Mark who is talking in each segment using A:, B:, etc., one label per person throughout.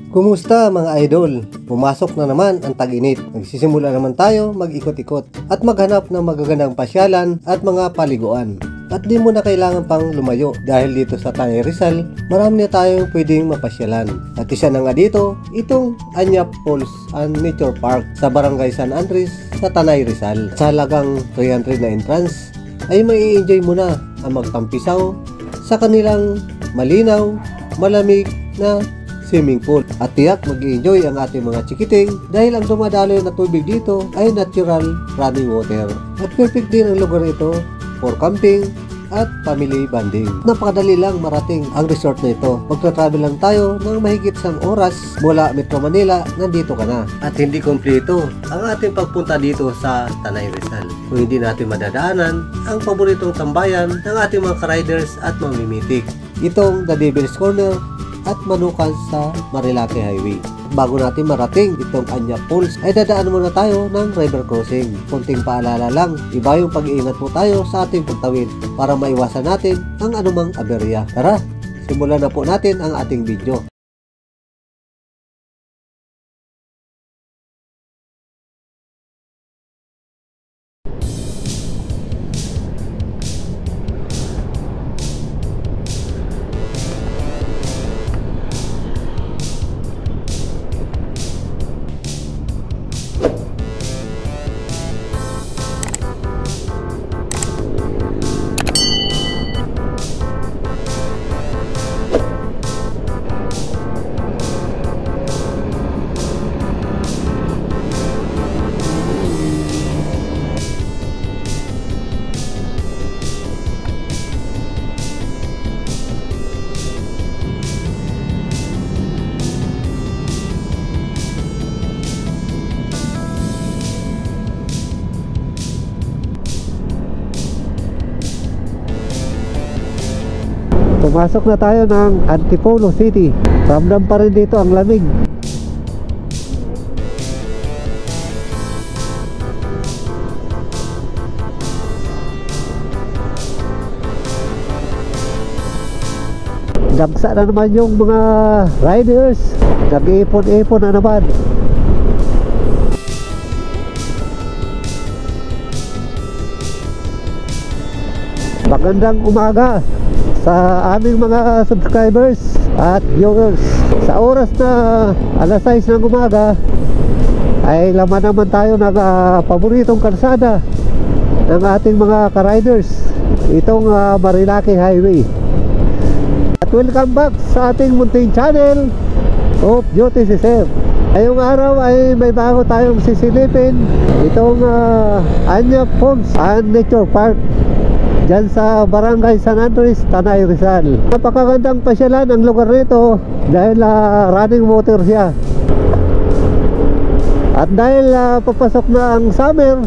A: Kumusta mga idol? Pumasok na naman ang tag-init. Nagsisimula naman tayo mag-ikot-ikot at maghanap ng magagandang pasyalan at mga paliguan. At di mo na kailangan pang lumayo dahil dito sa Tanay Rizal, marami na tayong pwedeng mapasyalan. At isa na nga dito, itong Anyap Falls and Nature Park sa Barangay San Andres sa Tanay Rizal. Sa halagang 300 na entrance, ay may enjoy mo na ang magtampisaw sa kanilang malinaw, malamig na swimming pool. At tiyak mag-i-enjoy ang ating mga chikiting dahil ang dumadaloy na tubig dito ay natural running water. At perfect din ang lugar ito for camping at family bonding. Napakadali lang marating ang resort na ito. Magta-travel lang tayo ng mahigit 1 oras mula Metro Manila, nandito ka na. At hindi kompleto ang ating pagpunta dito sa Tanay Rizal kung hindi natin madadaanan ang paboritong tambayan ng ating mga ka-riders at mamimitik. Itong The Devil's Corner at Manukan sa Marilake Highway. Bago natin marating itong Anyap Falls ay dadaan muna tayo ng river crossing. Kunting paalala lang, iba yung pag-iingat po tayo sa ating pagtawid para maiwasan natin ang anumang aberya. Tara, simulan na po natin ang ating video. Pumasok na tayo ng Antipolo City. Ramdam pa rin dito ang lamig. Dagsa na naman yung mga riders. Nag-iipon-ipon na naman. Magandang umaga sa aming mga subscribers at viewers. Sa oras na alas 6 ng umaga ay laman naman tayo ng paboritong kalsada ng ating mga ka-riders, itong Marilake Highway. At welcome back sa ating munting channel of Duty si Sir. Ngayong araw ay may bago tayong sisilipin, itong Anyap Falls and Nature Park dyan sa Barangay San Andres, Tanay Rizal. Napakagandang pasyalan ang lugar nito dahil running water siya. At dahil papasok na ang summer,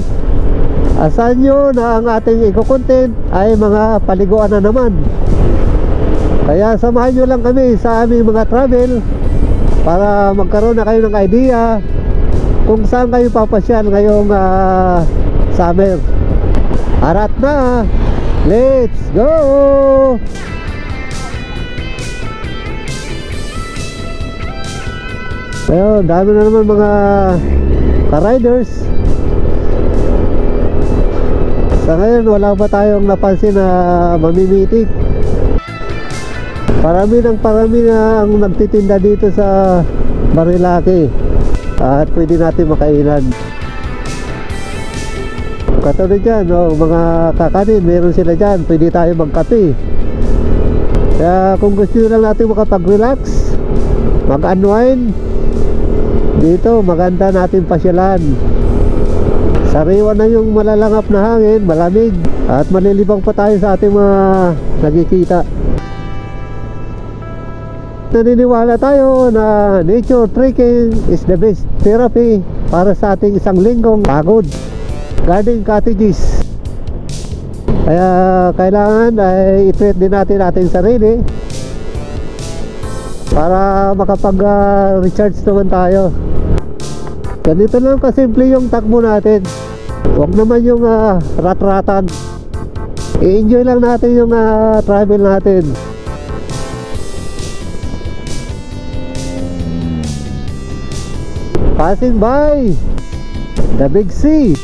A: asan nyo na ang ating eco-content ay mga paliguan na naman. Kaya samahan nyo lang kami sa aming mga travel para magkaroon na kayo ng idea kung saan kayo papasyal ngayong summer. Arat na! Let's go! Ayun, dami na naman mga ka-riders. Sa ngayon wala pa tayong napansin na mamimitik. Parami na ang nagtitinda dito sa Marilake at pwede natin makainan. Katulad dyan, mga kakanin, meron sila dyan, pwede tayo magkape. Kaya kung gusto nyo lang natin makapag-relax, mag-unwind, dito maganda natin pasyalan. Sariwa na yung malalangap na hangin, malamig, at malilibang pa tayo sa ating mga nagkikita. Naniniwala tayo na nature trekking is the best therapy para sa ating isang linggong pagod. Garden cottages. Kaya kailangan ay i-treat din natin ating sarili para makapag-recharge naman tayo. Ganito lang kasimple yung takbo natin. Huwag naman yung rat-ratan. I-enjoy lang natin yung travel natin. Passing by the Big C.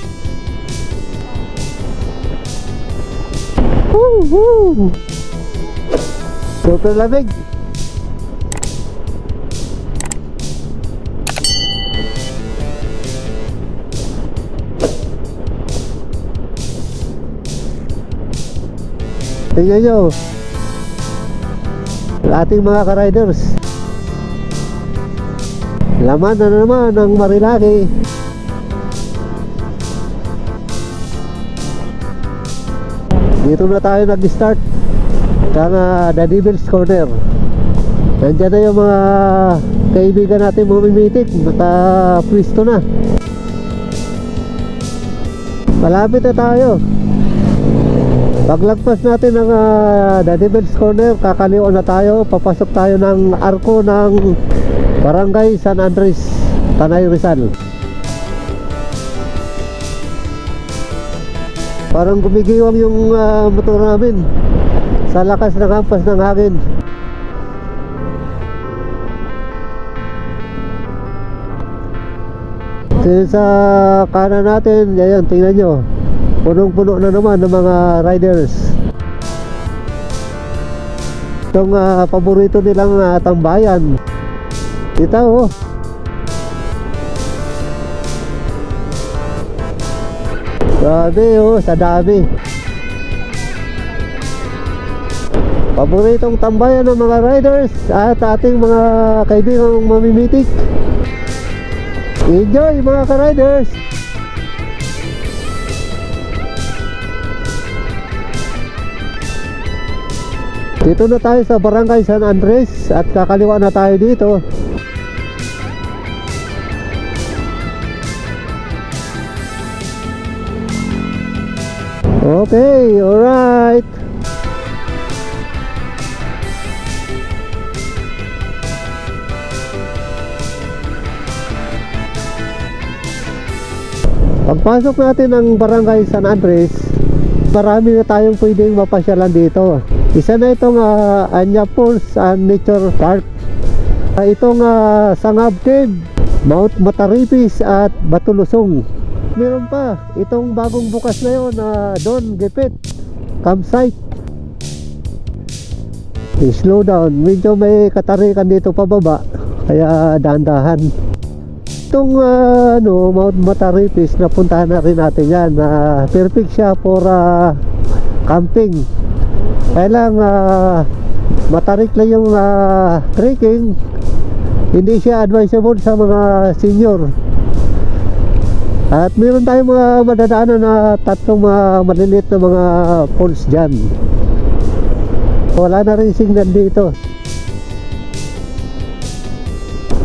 A: Woo! Super lamig. Tingnan nyo ating mga ka-riders, laman na naman ng Marilaki. Dito na tayo nag-start ng The Devil's Corner. Nandiyan na yung mga kaibigan natin mamimitik, nakapwisto na. Malapit na tayo. Paglagpas natin ng The Devil's Corner, kakaliwa na tayo. Papasok tayo ng arko ng Barangay San Andres, Tanay Rizal. Parang gumigiwang yung motor namin sa lakas ng hampas ng hangin. Sa kanan natin, ayan, tingnan nyo, punong-puno na naman ng mga riders. Itong paborito nilang tambayan. Ito oh. Grabe oh, sa dami. Paboritong tambayan ng mga riders at ating mga kaibigang mamimitik. Enjoy mga ka-riders! Dito na tayo sa Barangay San Andres at kakaliwa na tayo dito. Okay, alright. Pagpasok natin ng Barangay San Andres, marami na tayong pwedeng mapasyalan dito. Isa na itong Anya Falls and Nature Park. Itong Sangab Cave, Mount Mataripis at Batulusong. Meron pa itong bagong bukas na yun, Don Gepet campsite. Slow down, medyo may katarikan dito pababa, kaya dahan-dahan. Itong Mount Mataripis, napuntahan na rin natin yan. Perfect siya for camping. Kaya lang matarik lang yung trekking. Hindi siya advisable sa mga senior. At meron tayong mga madadaanan na tatlong maliliit na mga falls dyan. Wala na rin signal dito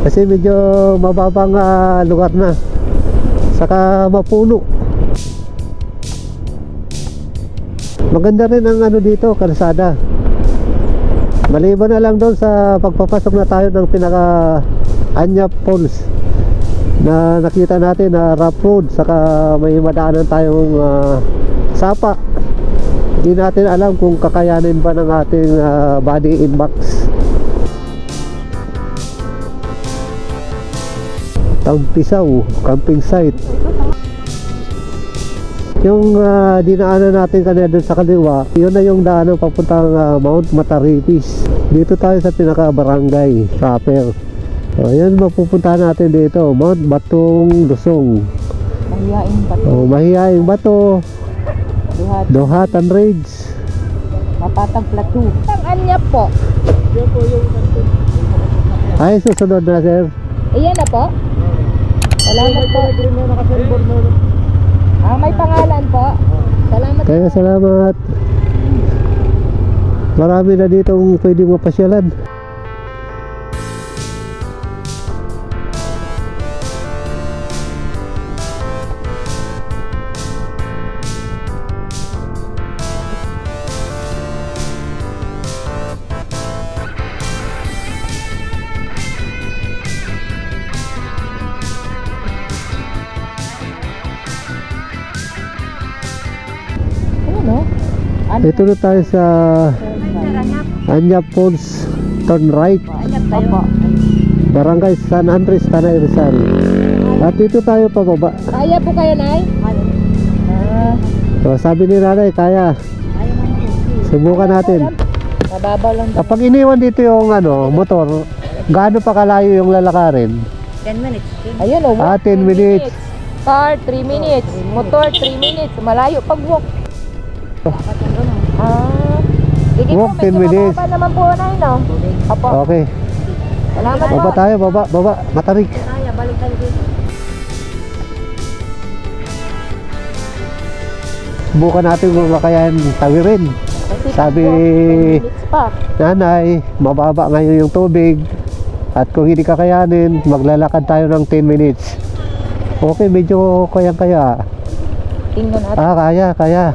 A: kasi medyo mababang lugar na, saka mapuno. Maganda rin ang dito, kalsada. Maliban na lang doon sa pagpapasok na tayo ng pinaka Anya Falls na nakita natin na rough road, saka may madaanan tayong sapa. Hindi natin alam kung kakayanin ba ng ating body in box. Tampisaw camping site. Yung dinaanan natin kanina doon sa kaliwa, yun na yung daanan papuntang Mount Mataripis. Dito tayo sa pinaka barangay proper. Yan mapupuntahan natin dito, Mount Batong Lusong. Mahihaing Bato. Mahihaing Bato. Duhatan Ridge.
B: Mapatag Plateau. Ang Anya po.
C: Yan po yung
A: Ay, susunod na sir.
B: Iyan na po. Salamat po. May pangalan po. Salamat.
A: Kaya salamat. Marami na ditong pwedeng mapasyalan. Dito na tayo sa Anya Falls, turn right.
B: Opo.
A: Barangay San Andres, Tanay Rizal. At dito tayo pababa.
B: Kaya po kayo, Nay? Ah,
A: So, sabi ni nanay, kaya. Subukan natin.
B: mababaw lang.
A: Kapag iniwan dito yung motor, gaano pa kalayo yung lalakarin?
C: 10 minutes.
B: Ayun, oh.
A: 10 minutes.
B: Car, 3 minutes. Motor, 3 minutes. Malayo pag walk. Ah. Sige
A: Walk,
B: po,
A: 10
B: medyo
A: minutes.
B: mababa naman po, Nay, no? Opo.
A: Okay.
B: Salamat po.
A: Baba tayo, baba. Matarik.
C: Kaya, balik tayo dito.
A: Subukan natin kung makayan tawirin.
B: Kasi
A: Sabi
B: pag walk, 10 minutes pa.
A: nanay, mababa ngayon yung tubig. At kung hindi kakayanin, maglalakad tayo ng 10 minutes. Okay, medyo kaya.
B: Tingnan natin.
A: Kaya.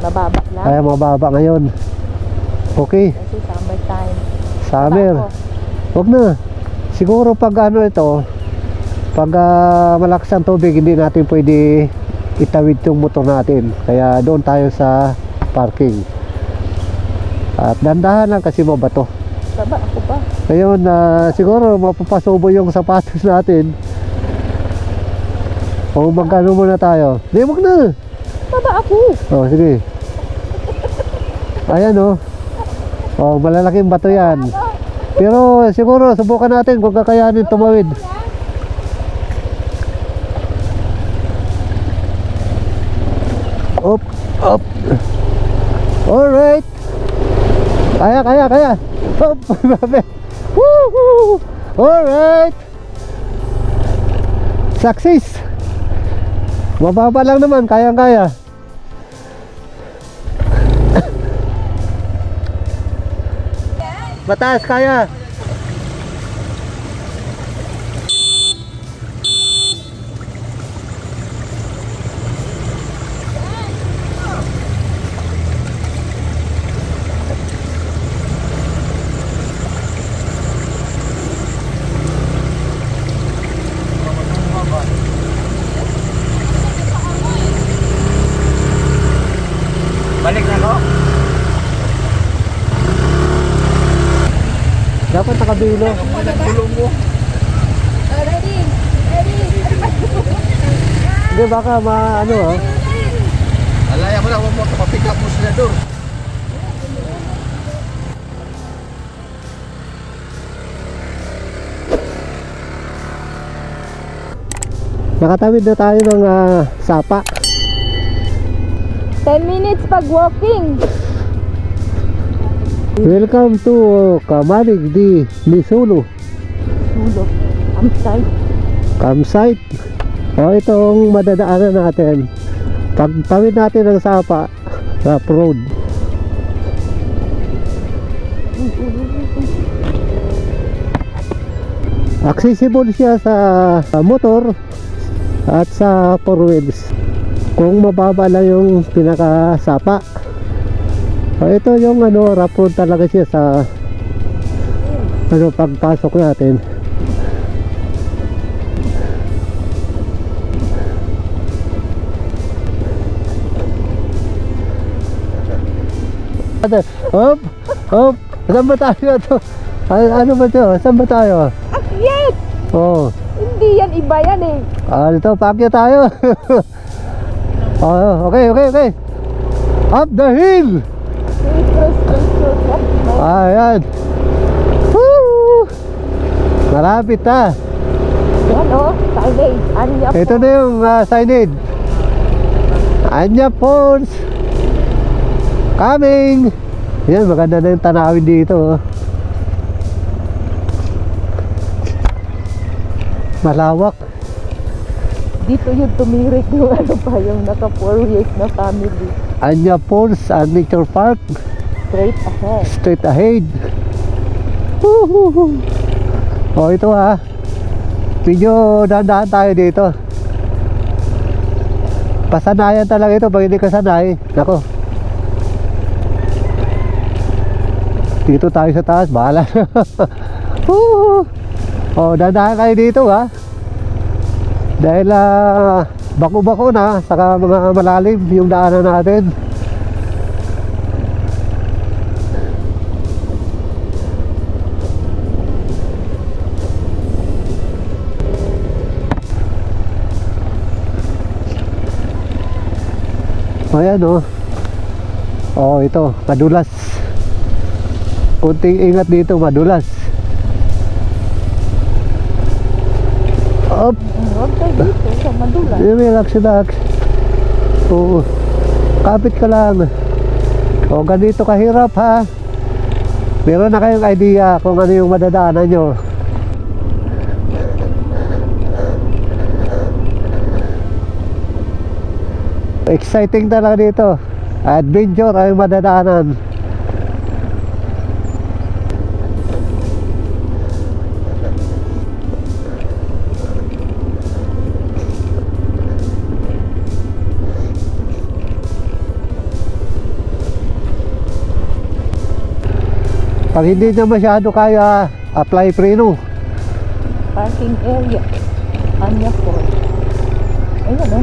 B: Mababa lang.
A: Kaya mababa ngayon. Okay,
B: Kasi summer time.
A: summer. Huwag na. Siguro pag ito, pag malakas ang tubig, hindi natin pwede itawid yung motor natin. Kaya doon tayo sa parking. At dandahan lang kasi mabato.
B: Baba, ako pa.
A: Ngayon, siguro mapapasubo yung sapatos natin. O magkano muna tayo? Hindi, wag na.
B: Baba ako.
A: O, sige. Ayan o. O, malalaking bato yan. Pero siguro subukan natin kung kakayanin tumawid. Up. Alright. Kaya. Up. Woohoo. Alright. Success. Mababa lang naman, kaya. Mataas, kaya.
D: Balik na ko?
A: Dapat nakabilo.
D: Tulong mo.
B: Ready.
A: Hindi, baka
D: Alaya mo lang, huwag mo kapapick up mo sila doon.
A: nakatawid na tayo ng sapa.
B: 10 minutes pag walking.
A: Welcome to Kamalig di Misulu
B: Tulog.
A: campsite. O, itong madadaanan natin. Pagtawid natin ng sapa, rough road. Accessible siya sa motor at sa four wheels. Kung mababa lang yung pinakasapa. So, ito yung rough road talaga siya sa pagpasok natin. Hop. Saan ba tayo to? Ano ba to? Saan ba tayo?
B: Akyat!
A: Oh.
B: Hindi yan, iba yan eh.
A: Dito, paakyat tayo. Okay. Up the hill. Ayan. Woo! Malapit na.
B: Yan o, signage. Anya po.
A: Ito na yung signage. Anya Falls coming. Yan, maganda na yung tanawin dito. Malawak.
B: Dito yung tumirik yung yung naka 4 years na family.
A: Anya Falls Nature Park.
B: Straight ahead.
A: Straight ahead. Woohoo! Oh, ito medyo dahan-dahan tayo dito. Pasanayan talaga ito. Pag hindi ka sanay, nako. Dito tayo sa taas, bahala. Oh, dahan-dahan kayo dito dahil bako-bako na, saka mga malalim yung daanan natin. Ayan o. Oh, ito, madulas. Kunting ingat dito, madulas. Up.
B: Huwag tayo dito sa madulas.
A: Relax, relax. Oo. Kapit ka lang. O, ganito kahirap ha. Meron na kayong idea kung ano yung madadaanan nyo. Exciting talaga dito. Adventure ay madadaanan. Pag hindi na masyado kaya, apply preno.
B: Parking area. Anya po. Ayun o.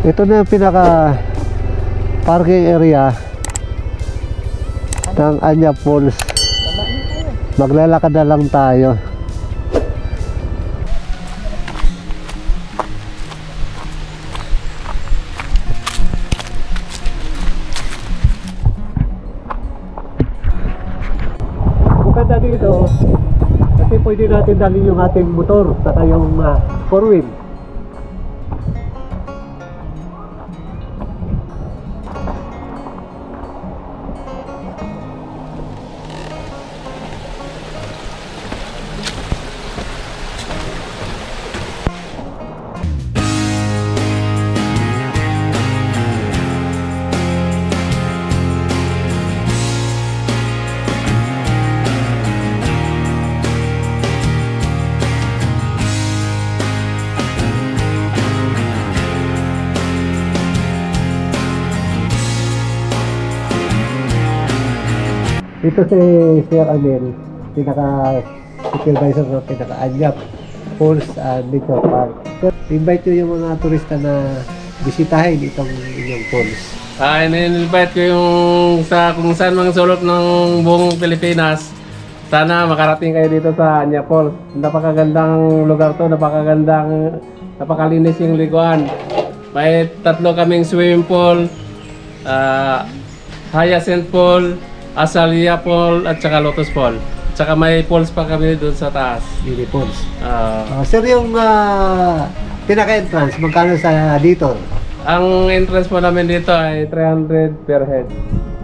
A: Ito na yung pinaka parking area ng Anya Falls. Maglalakad na lang tayo. Maganda dito kasi pwede natin dalhin yung ating motor saka yung 4-wheel. Ito si Sir Amel, pinaka-supervisor ng pinaka-Anyap Falls and Nature Park. So, invite nyo yung mga turista na bisitahin itong inyong falls.
E: In-invite ko yung sa kung saan mang sulok ng buong Pilipinas. Sana makarating kayo dito sa Anya Falls. Napakagandang lugar to, napakalinis yung liguan. May 3 kaming swimming pool, Hyacinth Pool, Azalea Pool at saka Lotus Pool. Tsaka may pools pa kami doon sa taas.
A: Mini falls. Sir, yung pinaka-entrance, magkano sa dito?
E: Ang entrance po namin dito ay 300 per head.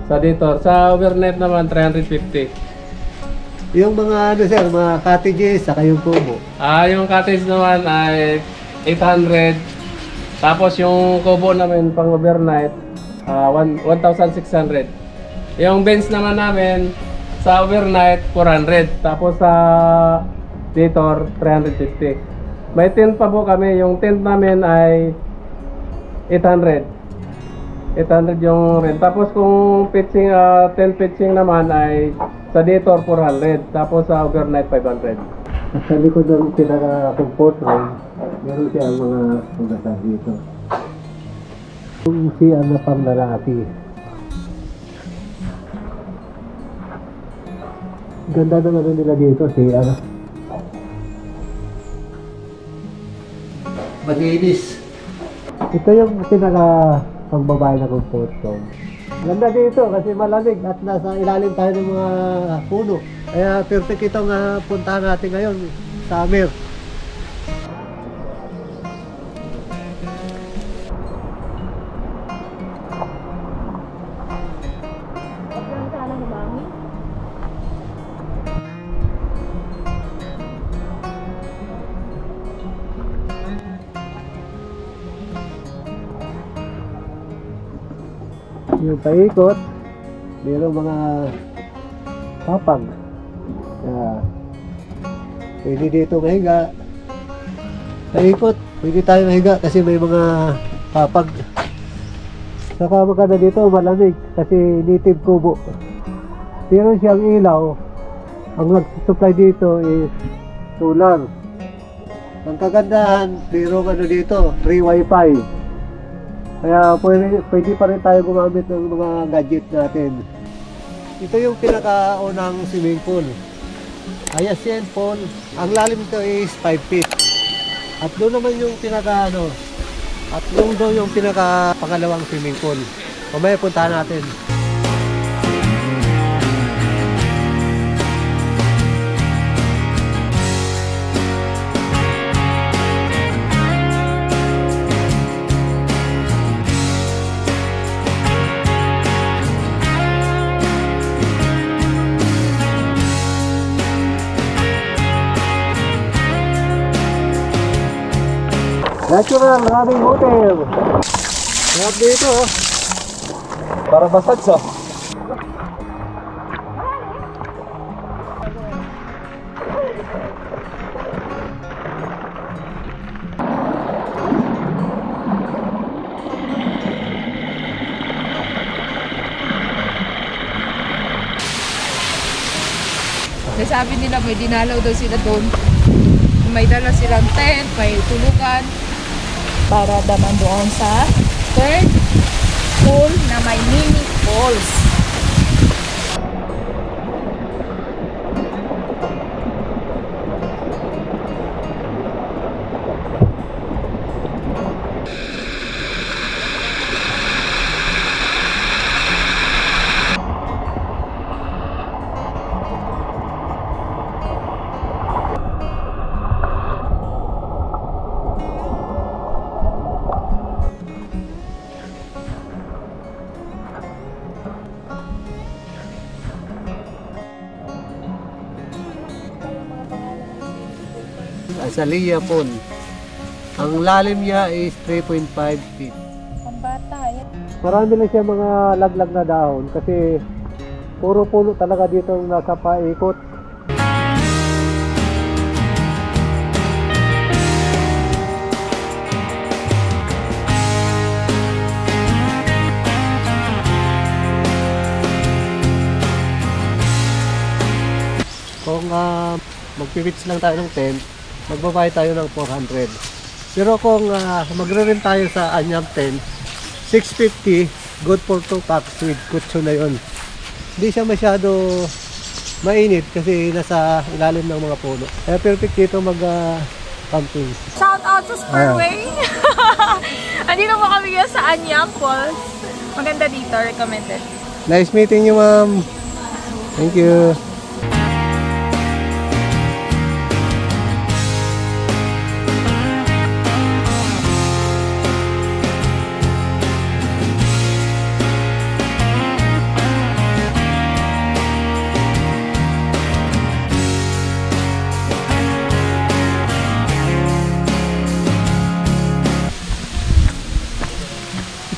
E: Sa dito, sa overnight naman 350.
A: Yung mga sir, mga cottages, saka yung kubo.
E: Yung cottage naman ay 800. Tapos yung kubo namin pang overnight 1,600. Yung bench naman namin sa overnight 400. Tapos sa dito 350. May tent pa po kami. Yung tent namin ay 800. 800 yung rent. Tapos kung pitching, tent pitching naman ay sa dito 400. Tapos sa overnight 500.
A: Sa likod ng pinaka-comfort room, meron siya ang mga pagkasal dito. Yung siya na pang lalaki. Ganda ng ano nila dito, siya. Malinis. Ito yung pinaka-pagbabae na comfort room. Ganda dito kasi malamig at nasa ilalim tayo ng mga puno. Kaya perfect itong puntahan natin ngayon, summer. Yung paikot, mayroong mga papag. Pwede dito mahiga. Paikot, pwede tayo mahiga kasi may mga papag. Saka maganda dito, malamig kasi native kubo. Meron siyang ilaw. Ang nag-supply dito is solar. Ang kagandahan, mayroong ano dito, free wifi. Kaya pwede pa rin tayo gumamit ng mga gadget natin. Ito yung pinakaunang swimming pool. Hyacinth Pool. Ang lalim nito is 5 feet. At doon naman yung pinaka At yung doon yung pangalawang swimming pool. Mamaya puntahan natin. Natural Rubbing Hotel. Sarap dito oh. Para basag sa.
B: Sabi nila may dinalaw daw sila doon. May dala silang tent, may tulugan. Para daman doon sa third pool na may mini falls.
A: Azalea Pool. Ang lalim niya is 3.5 feet.
B: Pambata, yan.
A: Marami lang siya mga laglag na dahon kasi puro puno talaga dito nasa paikot. Kung magpipits lang tayo ng tent, magbabayad tayo ng 400. Pero kung magre-rent tayo sa Anyam tent, 650, good for 2 packs with kutsu na yun. Hindi siya masyado mainit kasi nasa ilalim ng mga puno. Kaya perfect dito mag-camping.
B: Shout out sa Spurway! Andito po kami ngayon sa Anyam Falls. Maganda dito, recommended.
A: Nice meeting you, ma'am. Thank you.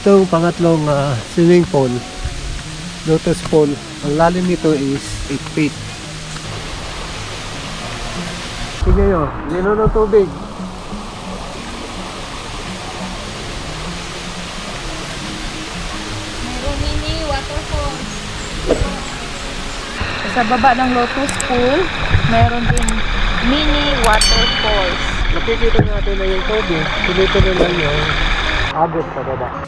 A: Itong pangatlong swimming pool, Lotus Pool, ang lalim nito is 8 feet. Tingnan nyo, lino ng tubig.
B: Mayroong mini waterfalls. Sa baba ng Lotus Pool, mayroon din mini waterfalls.
A: Nakikita natin na yung tubig, tuloy-tuloy lang yung agos sa baba.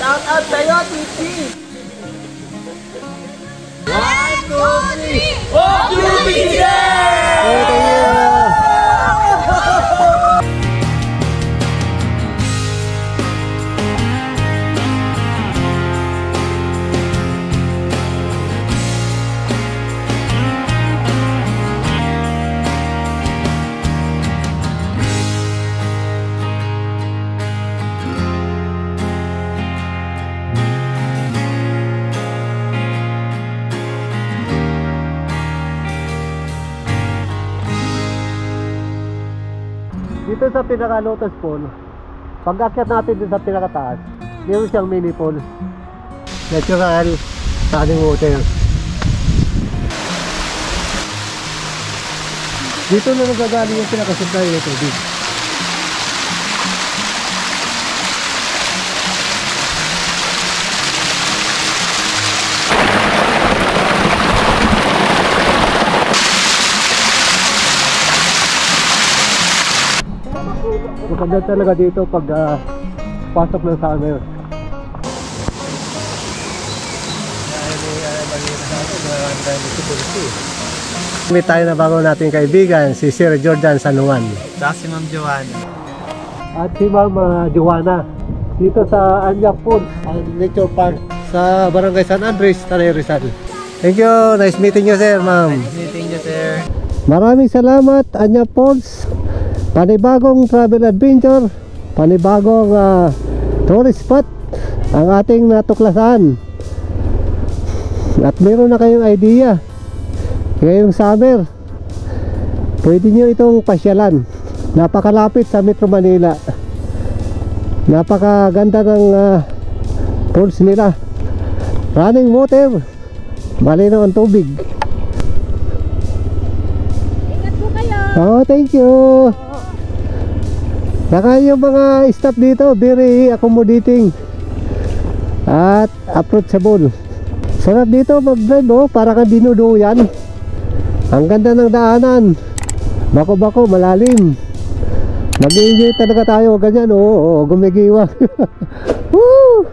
D: Shout out sa'yo, Titi! 1, 2, 3! Oh, Titi!
A: Dito sa pinaka-lotus pool, pag akyat natin dito sa pinakataas, meron siyang mini pool. Natural running water. Dito na nagagaling yung pinaka-supply ng tubig. Maganda talaga dito pag pasok ng summer. May tayo na bago nating kaibigan, si Sir Jordan Sanuan.
D: Tsaka si Ma'am Joanna.
A: At si Ma'am Joanna. Dito sa Anya Pool, Nature Park sa Barangay San Andres, Tanay Rizal. Thank you. Nice meeting you, sir, ma'am.
D: Meeting niyo, sir.
A: Maraming salamat, Anya Falls. Panibagong travel adventure, panibagong tourist spot ang ating natuklasan. At meron na kayong idea. Ngayong summer, pwede nyo itong pasyalan. Napakalapit sa Metro Manila. Napakaganda ng pools nila. Running water, malinaw ang tubig.
C: Ingat po kayo.
A: Oh, thank you. Saka yung mga staff dito, very accommodating at approachable. Sarap dito mag-drive, oh, para kang dinuduyan. Ang ganda ng daanan. Bako-bako, malalim. Mag-enjoy talaga tayo ganyan, oh, gumigiwa. Woo!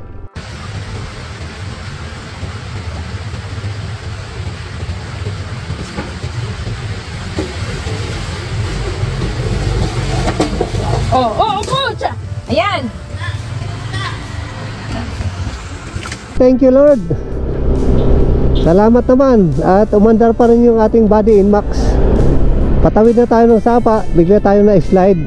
B: Pucha! Ayan!
A: Thank you, Lord. Salamat naman. At umandar pa rin yung ating body in max. Patawid na tayo ng sapa, bigla tayo na slide.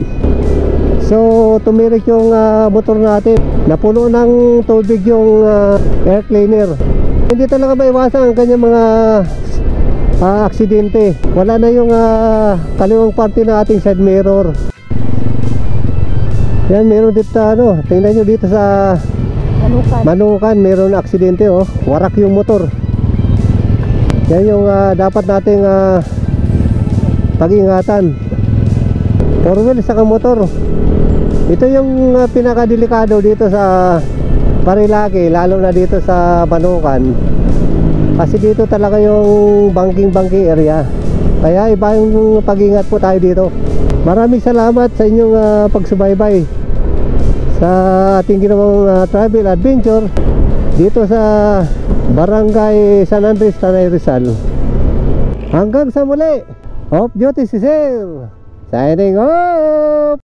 A: So tumirik yung motor natin. Napuno ng tubig yung air cleaner. Hindi talaga maiwasan ang kanyang mga aksidente. Wala na yung kaliwang parte ng ating side mirror. Yan, meron dito tingnan nyo dito sa Manukan, meron aksidente, oh. Warak yung motor. Yan yung dapat nating pag-ingatan. Four wheel saka motor. Ito yung pinakadelikado dito sa Marilaki, lalo na dito sa Manukan. Kasi dito talaga yung banking area. Kaya iba yung pag-ingat po tayo dito. Maraming salamat sa inyong pagsubaybay sa ating ginawang travel adventure dito sa Barangay San Andres, Tanay Rizal. Hanggang sa muli, off duty si Sir, signing off.